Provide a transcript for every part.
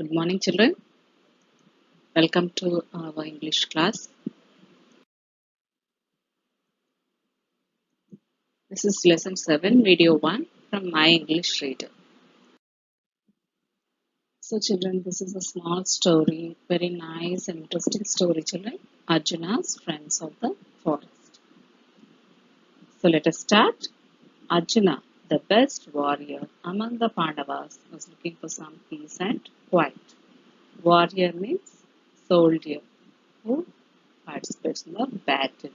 Good morning, children. Welcome to our English class. This is lesson 7, video 1 from My English Reader. So, children, this is a small story, very nice and interesting story, children. Arjuna's Friends of the Forest. So, let us start. Arjuna, the best warrior among the Pandavas, was looking for some peace and quiet. Warrior means soldier who participates in the battle.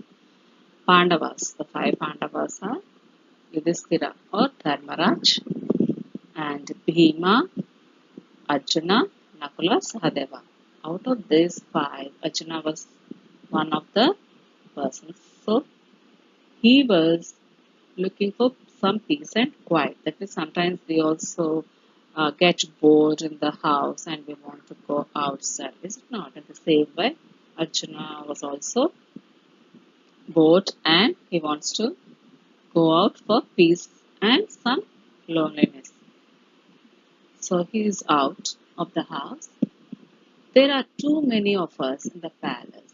Pandavas, the five Pandavas are Yudhishthira or Dharmaraj and Bhima, Arjuna, Nakula, Sahadeva. Out of these five, Arjuna was one of the persons. So he was looking for some peace and quiet. That means sometimes we also get bored in the house and we want to go outside. Is it not? In the same way, Arjuna was also bored and he wants to go out for peace and some loneliness. So he is out of the house. There are too many of us in the palace.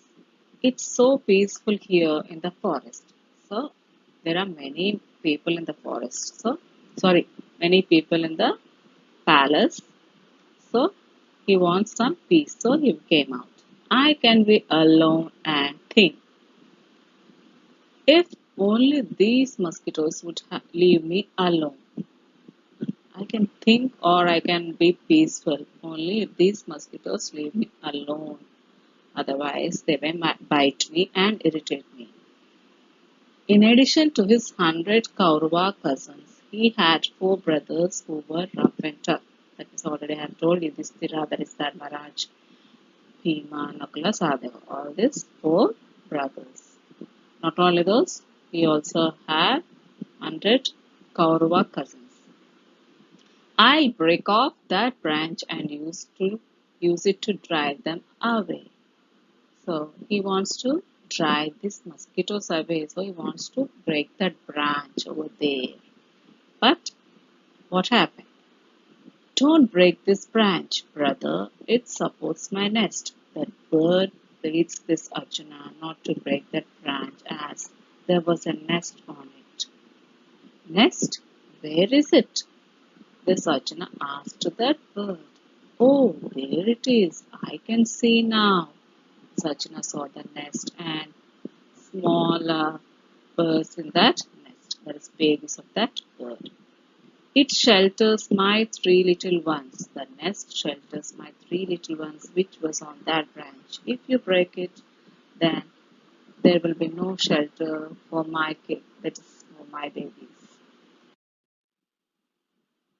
It's so peaceful here in the forest. So there are many people in the forest. Many people in the palace. So he wants some peace. So he came out. I can be alone and think. If only these mosquitoes would leave me alone. I can think or I can be peaceful only if these mosquitoes leave me alone. Otherwise, they may bite me and irritate me. In addition to his 100 Kaurava cousins, he had four brothers who were rough and tough. That is already I have told you. Yudhishthira, that is Dharmaraj, Bhima, Nakula, Sahadeva. All these four brothers. Not only those, he also had 100 Kaurava cousins. I break off that branch and use it to drive them away. So he wants to drive these mosquitoes away. So he wants to break that branch over there. But what happened? Don't break this branch, brother. It supports my nest. That bird pleads this Arjuna not to break that branch as there was a nest on it. Nest? Where is it? This Arjuna asked that bird. Oh, there it is. I can see now. Arjuna saw the nest and small birds in that nest. That is babies of that bird. It shelters my three little ones. The nest shelters my three little ones which was on that branch. If you break it, then there will be no shelter for my kid, that is for my babies.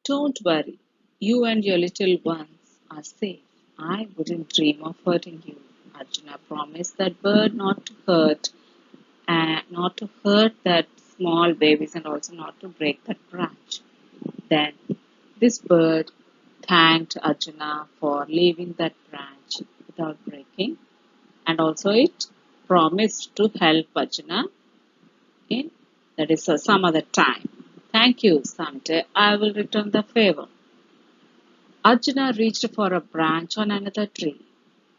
Don't worry, you and your little ones are safe. I wouldn't dream of hurting you. Arjuna promised that bird not to hurt that small babies and also not to break that branch. Then this bird thanked Arjuna for leaving that branch without breaking, and also it promised to help Arjuna in some other time. Thank you, someday I will return the favor. Arjuna reached for a branch on another tree.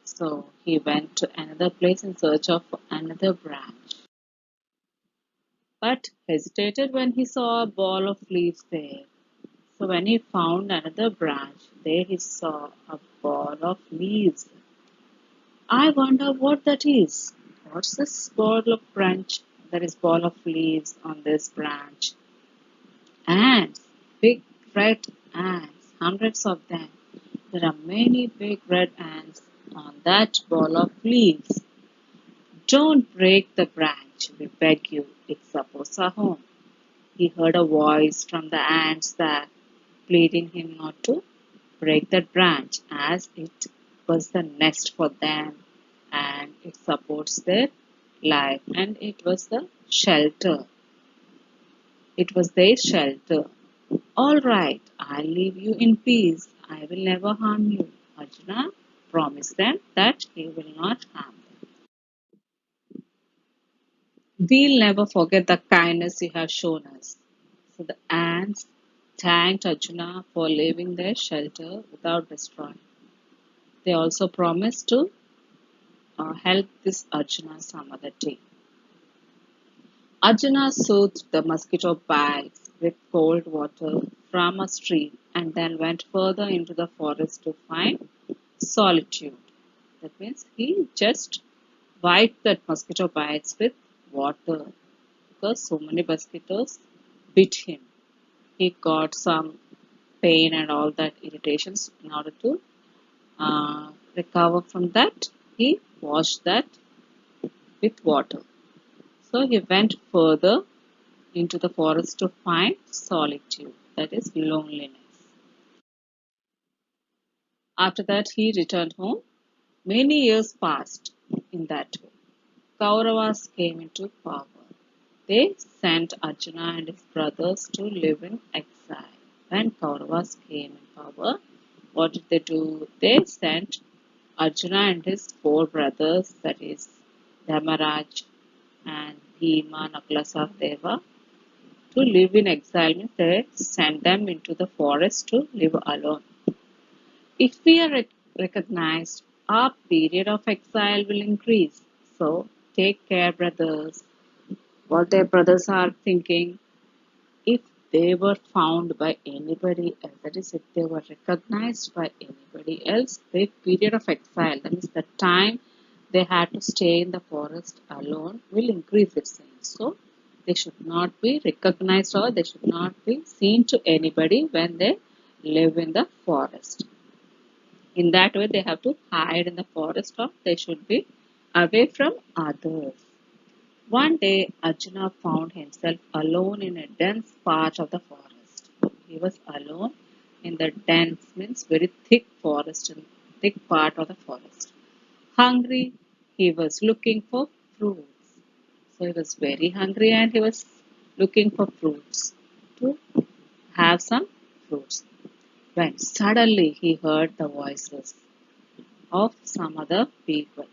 So he went to another place in search of another branch, but hesitated when he saw a ball of leaves there. So when he found another branch, there he saw a ball of leaves. I wonder what that is. What's this ball of branch? There is ball of leaves on this branch. Ants, big red ants, hundreds of them. There are many big red ants on that ball of leaves. Don't break the branch, we beg you. It's supposed our home. He heard a voice from the ants that pleading him not to break that branch as it was the nest for them and it supports their life and it was the shelter. It was their shelter. All right, I'll leave you in peace. I will never harm you. Arjuna promised them that he will not harm them. We'll never forget the kindness you have shown us. So the ants thanked Arjuna for leaving their shelter without destroying. They also promised to help this Arjuna some other day. Arjuna soothed the mosquito bites with cold water from a stream and then went further into the forest to find solitude. That means he just wiped that mosquito bites with water because so many mosquitoes bit him. He got some pain and all that irritations. In order to recover from that, he washed that with water. So he went further into the forest to find solitude, that is loneliness. After that, he returned home. Many years passed in that way. Kauravas came into power. They sent Arjuna and his brothers to live in exile. When Kauravas came in power, what did they do? They sent Arjuna and his four brothers, that is Dharmaraj and Bhima, Nakula, Sahadeva, to live in exile. Means they sent them into the forest to live alone. If we are recognized, our period of exile will increase. So take care, brothers. What their brothers are thinking, if they were found by anybody else, that is, if they were recognized by anybody else, their period of exile, that means the time they had to stay in the forest alone, will increase, it seems. So they should not be recognized or they should not be seen to anybody when they live in the forest. In that way, they have to hide in the forest or they should be away from others. One day, Arjuna found himself alone in a dense part of the forest. He was alone in the dense, means very thick forest, and thick part of the forest. Hungry, he was looking for fruits. So he was very hungry and he was looking for fruits to have some fruits. When suddenly he heard the voices of some other people.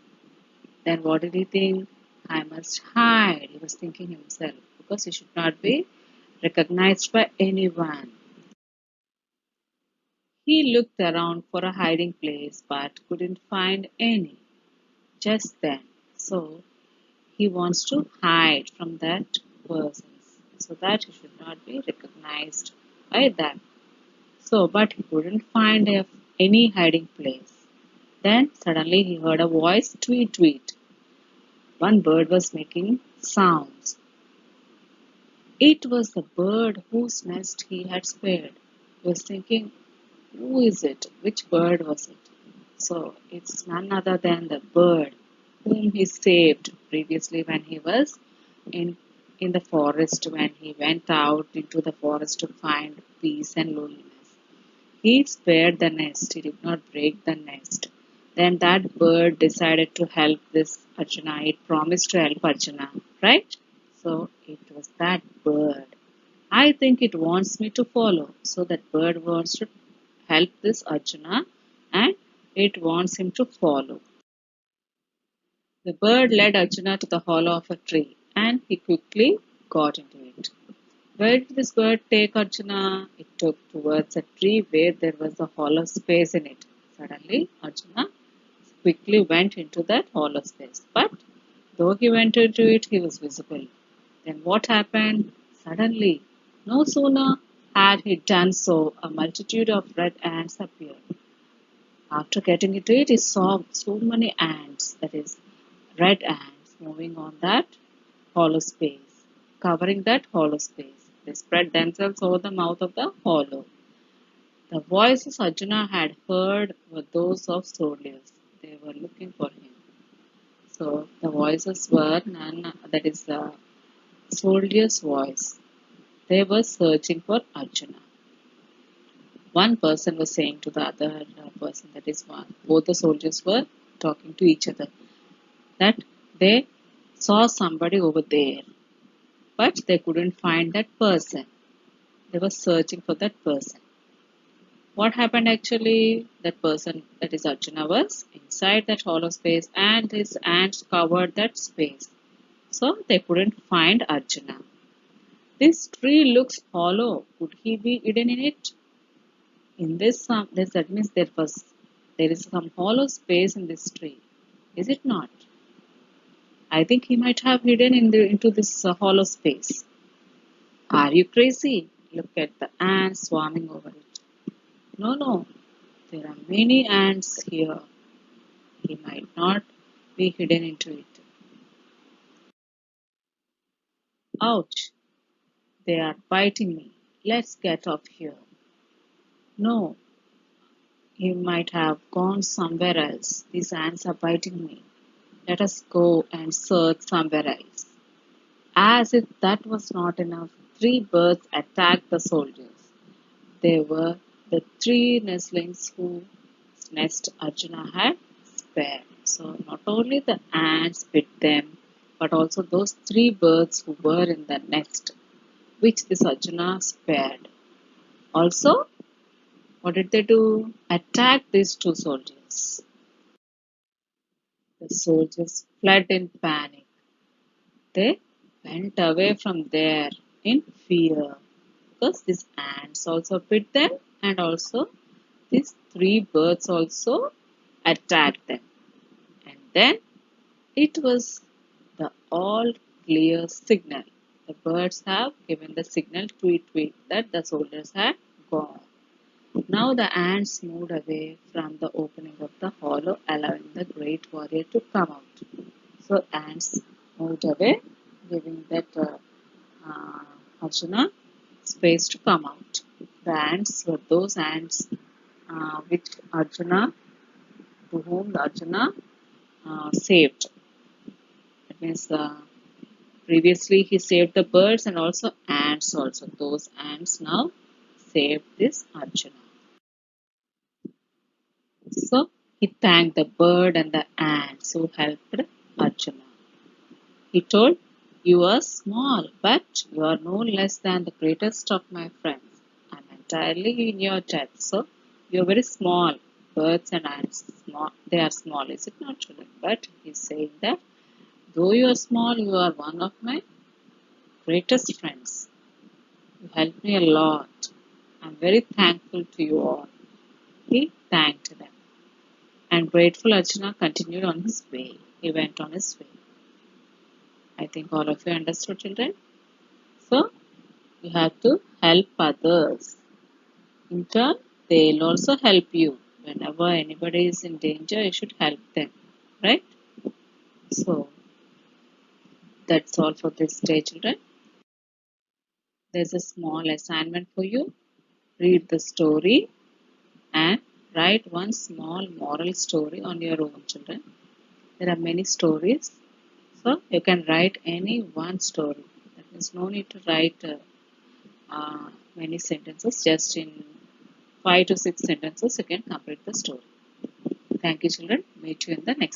Then what did he think? I must hide, he was thinking himself, because he should not be recognized by anyone. He looked around for a hiding place but couldn't find any just then. So he wants to hide from that person so that he should not be recognized by them. So, but he couldn't find any hiding place. Then suddenly he heard a voice, tweet tweet. One bird was making sounds. It was the bird whose nest he had spared. He was thinking, who is it? Which bird was it? So it's none other than the bird whom he saved previously when he was in in the forest, when he went out into the forest to find peace and loneliness. He spared the nest, he did not break the nest. Then that bird decided to help this Arjuna. It promised to help Arjuna, right? So it was that bird. I think it wants me to follow. So that bird wants to help this Arjuna and it wants him to follow. The bird led Arjuna to the hollow of a tree and he quickly got into it. Where did this bird take Arjuna? It took towards a tree where there was a hollow space in it. Suddenly, Arjuna quickly went into that hollow space. But though he went into it, he was visible. Then what happened? Suddenly, no sooner had he done so, a multitude of red ants appeared. After getting into it, he saw so many ants, that is, red ants, moving on that hollow space, covering that hollow space. They spread themselves over the mouth of the hollow. The voices Arjuna had heard were those of soldiers. They were looking for him. So the voices were none, that is the soldier's voice. They were searching for Arjuna. One person was saying to the other person, that is one. Both the soldiers were talking to each other that they saw somebody over there, but they couldn't find that person. They were searching for that person. What happened actually? That person, that is Arjuna, was inside that hollow space and his ants covered that space. So they couldn't find Arjuna. This tree looks hollow. Could he be hidden in it? In this, that means there was. There is some hollow space in this tree, is it not? I think he might have hidden into this hollow space. Are you crazy? Look at the ants swarming over it. No, no, there are many ants here. He might not be hidden into it. Ouch, they are biting me. Let's get off here. No, he might have gone somewhere else. These ants are biting me. Let us go and search somewhere else. As if that was not enough, three birds attacked the soldiers. They were the three nestlings whose nest Arjuna had spared. So not only the ants bit them, but also those three birds who were in the nest, which this Arjuna spared. Also, what did they do? Attack these two soldiers. The soldiers fled in panic. They went away from there in fear because these ants also bit them and also these three birds also attacked them. And then it was the all clear signal. The birds have given the signal tweet tweet that the soldiers had gone. Now the ants moved away from the opening of the hollow, allowing the great warrior to come out. So ants moved away, giving that uh, Arjuna space to come out. The ants were those ants which Arjuna, to whom the Arjuna saved. That means previously he saved the birds and also ants also. Those ants now saved this Arjuna. So he thanked the bird and the ants who helped Arjuna. He told, "You are small, but you are no less than the greatest of my friends. I am entirely in your debt. So you are very small. Birds and ants, small, they are small, is it not, children? But he is saying that though you are small, you are one of my greatest friends. You helped me a lot. I am very thankful to you all." He thanked them. And grateful Arjuna continued on his way. He went on his way. I think all of you understood, children. So, you have to help others. In turn, they'll also help you. Whenever anybody is in danger, you should help them. Right? So, that's all for this day, children. There's a small assignment for you. Read the story and write one small moral story on your own, children. There are many stories, so you can write any one story. That means no need to write many sentences. Just in 5 to 6 sentences, you can complete the story. Thank you, children. Meet you in the next.